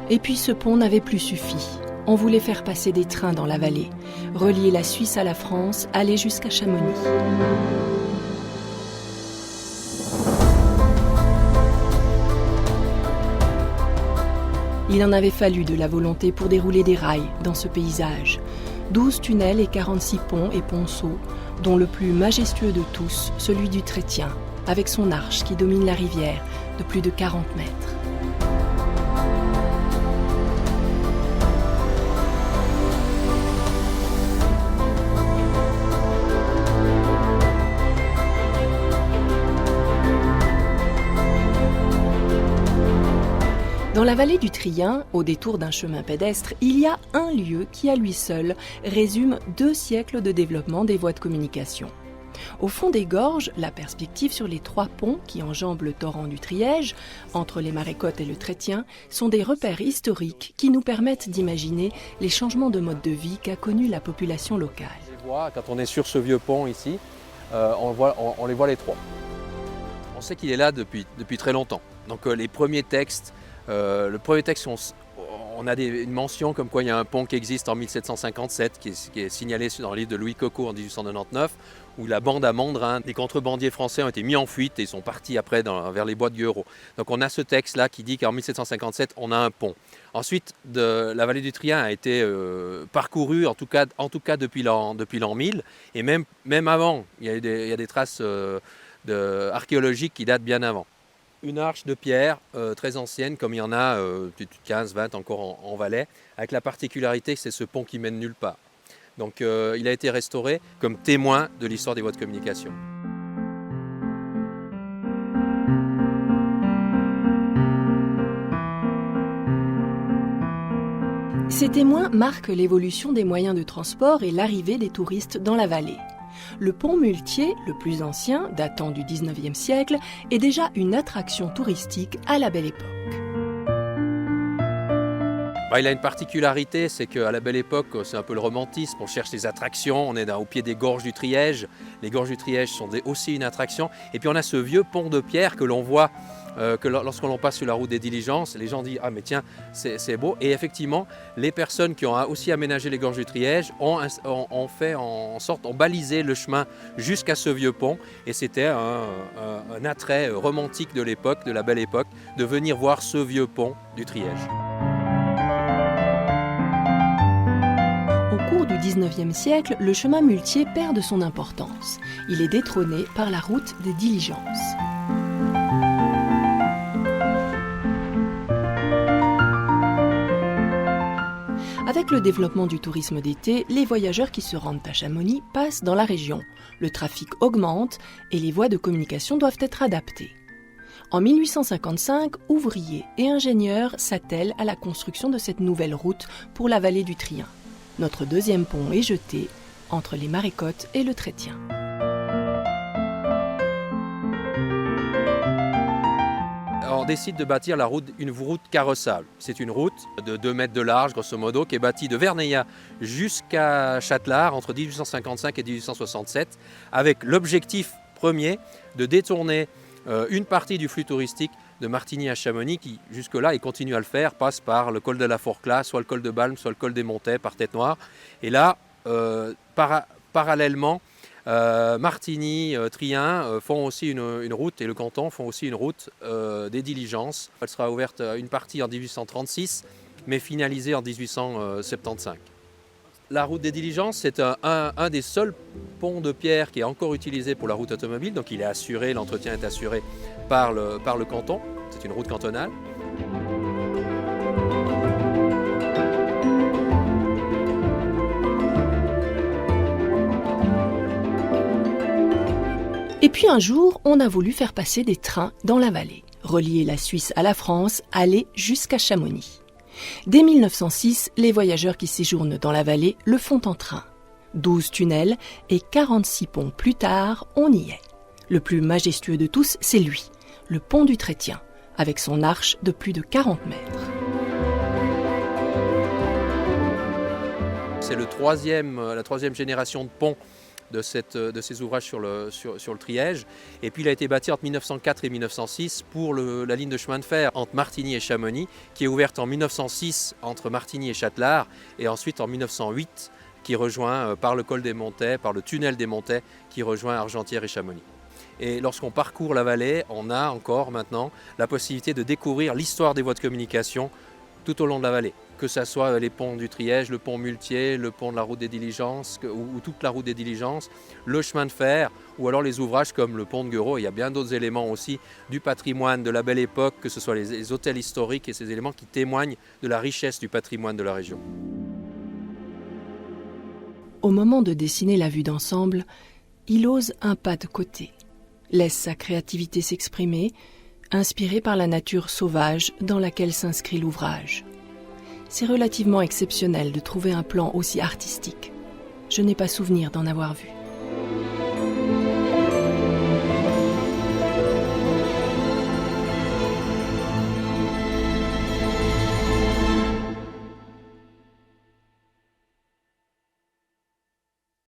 Et puis ce pont n'avait plus suffi. On voulait faire passer des trains dans la vallée, relier la Suisse à la France, aller jusqu'à Chamonix. Il en avait fallu de la volonté pour dérouler des rails dans ce paysage. 12 tunnels et 46 ponts et ponceaux, dont le plus majestueux de tous, celui du Trétien, avec son arche qui domine la rivière de plus de 40 mètres. Dans la vallée du Trien, au détour d'un chemin pédestre, il y a un lieu qui à lui seul résume 2 siècles de développement des voies de communication. Au fond des gorges, la perspective sur les 3 ponts qui enjambent le torrent du Triège, entre les Marécottes et le Trétien, sont des repères historiques qui nous permettent d'imaginer les changements de mode de vie qu'a connus la population locale. Quand on est sur ce vieux pont ici, on les voit les 3. On sait qu'il est là depuis très longtemps. Donc les premiers textes, le premier texte, on a une mention comme quoi il y a un pont qui existe en 1757, qui est signalé dans le livre de Louis Coco en 1899, où la bande à Mandrin, des contrebandiers français ont été mis en fuite et ils sont partis après vers les bois de Gueureau. Donc on a ce texte-là qui dit qu'en 1757, on a un pont. Ensuite, la vallée du Trien a été parcourue, en tout cas depuis l'an 1000, et même avant, il y a des traces archéologiques qui datent bien avant. Une arche de pierre très ancienne, comme il y en a 15-20 encore en Valais, avec la particularité que c'est ce pont qui mène nulle part. Donc il a été restauré comme témoin de l'histoire des voies de communication. Ces témoins marquent l'évolution des moyens de transport et l'arrivée des touristes dans la vallée. Le pont Muletier, le plus ancien, datant du 19e siècle, est déjà une attraction touristique à la Belle Époque. Il a une particularité, c'est qu'à la Belle Époque, c'est un peu le romantisme, on cherche des attractions, on est au pied des gorges du Triège. Les gorges du Triège sont aussi une attraction. Et puis on a ce vieux pont de pierre que l'on voit lorsqu'on passe sur la route des diligences, les gens disent « Ah mais tiens, c'est beau ». Et effectivement, les personnes qui ont aussi aménagé les gorges du Triège ont balisé le chemin jusqu'à ce vieux pont. Et c'était un attrait romantique de l'époque, de la Belle Époque, de venir voir ce vieux pont du Triège. Au cours du XIXe siècle, le chemin muletier perd de son importance. Il est détrôné par la route des diligences. Avec le développement du tourisme d'été, les voyageurs qui se rendent à Chamonix passent dans la région. Le trafic augmente et les voies de communication doivent être adaptées. En 1855, ouvriers et ingénieurs s'attellent à la construction de cette nouvelle route pour la vallée du Trien. Notre 2e pont est jeté entre les Marécottes et le Trétien. On décide de bâtir une route carrossable. C'est une route de 2 mètres de large, grosso modo, qui est bâtie de Verneillat jusqu'à Châtelard entre 1855 et 1867, avec l'objectif premier de détourner une partie du flux touristique de Martigny à Chamonix, qui jusque-là, et continue à le faire, passe par le col de la Forclaz, soit le col de Balme, soit le col des Montets, par Tête-Noire. Et là, parallèlement, Martigny, Trien font aussi une route, et le canton font aussi une route des diligences. Elle sera ouverte une partie en 1836, mais finalisée en 1875. La route des diligences, c'est un des seuls ponts de pierre qui est encore utilisé pour la route automobile, donc il est assuré, l'entretien est assuré par le canton, c'est une route cantonale. Et puis un jour, on a voulu faire passer des trains dans la vallée, relier la Suisse à la France, aller jusqu'à Chamonix. Dès 1906, les voyageurs qui séjournent dans la vallée le font en train. 12 tunnels et 46 ponts plus tard, on y est. Le plus majestueux de tous, c'est lui, le pont du Trétien, avec son arche de plus de 40 mètres. C'est la troisième génération de ponts de ces ouvrages sur le Triège. Et puis il a été bâti entre 1904 et 1906 pour la ligne de chemin de fer entre Martigny et Chamonix, qui est ouverte en 1906 entre Martigny et Châtelard, et ensuite en 1908, qui rejoint par le col des Montets, par le tunnel des Montets, qui rejoint Argentières et Chamonix. Et lorsqu'on parcourt la vallée, on a encore maintenant la possibilité de découvrir l'histoire des voies de communication tout au long de la vallée. Que ce soit les ponts du Triège, le pont Muletier, le pont de la route des Diligences, ou toute la route des Diligences, le chemin de fer, ou alors les ouvrages comme le pont de Gueuro. Il y a bien d'autres éléments aussi du patrimoine de la Belle Époque, que ce soit les hôtels historiques et ces éléments qui témoignent de la richesse du patrimoine de la région. Au moment de dessiner la vue d'ensemble, il ose un pas de côté, laisse sa créativité s'exprimer, inspiré par la nature sauvage dans laquelle s'inscrit l'ouvrage. C'est relativement exceptionnel de trouver un plan aussi artistique. Je n'ai pas souvenir d'en avoir vu.